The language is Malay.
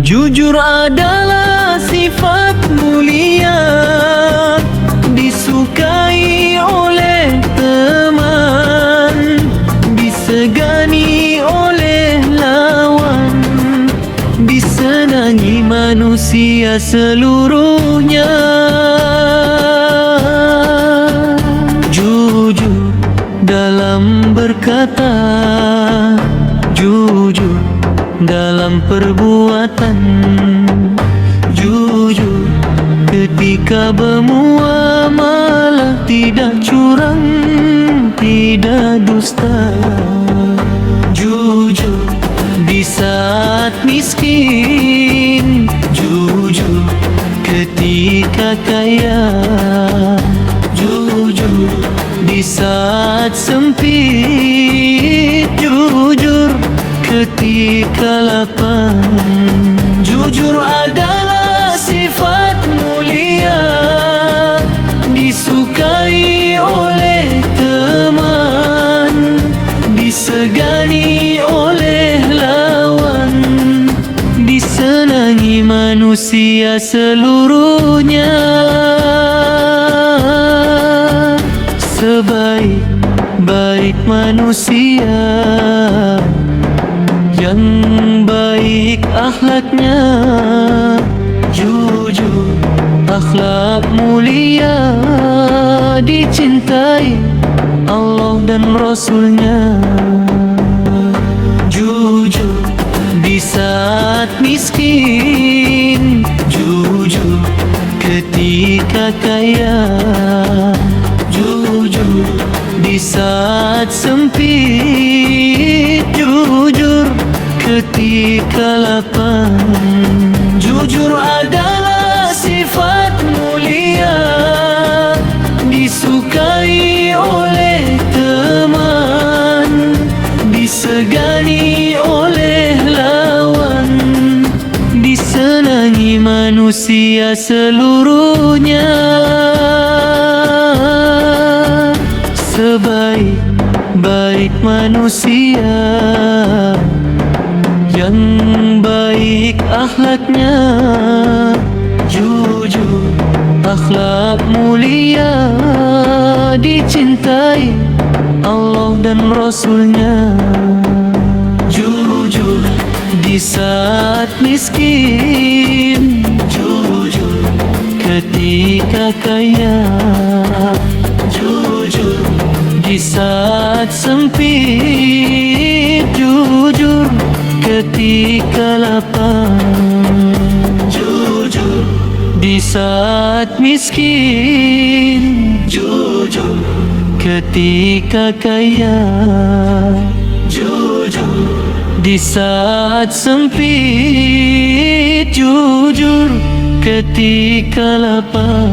Jujur adalah sifat mulia, disukai oleh teman, disegani oleh lawan, disenangi manusia seluruhnya. Jujur dalam berkata, jujur dalam perbuatan, jujur ketika bermuamalah, tidak curang, tidak dusta. Jujur di saat miskin, jujur ketika kaya, jujur di saat sempit, jujur ketika lapar. Jujur adalah sifat mulia, disukai oleh teman, disegani oleh lawan, disenangi manusia seluruhnya. Sebaik-baik manusia, yang baik akhlaknya, jujur akhlak mulia, dicintai Allah dan Rasulnya. Jujur di saat miskin, jujur ketika kaya, jujur di saat sempit, jujur ketika lapar. Jujur adalah sifat mulia, disukai oleh teman, disegani oleh lawan, disenangi manusia seluruhnya. Sebaik-baik manusia, yang baik akhlaknya, jujur akhlak mulia, dicintai Allah dan Rasulnya. Jujur di saat miskin, jujur ketika kaya, jujur di saat sempit, jujur ketika lapar. Jujur di saat miskin, jujur ketika kaya, jujur di saat sempit, jujur ketika lapar.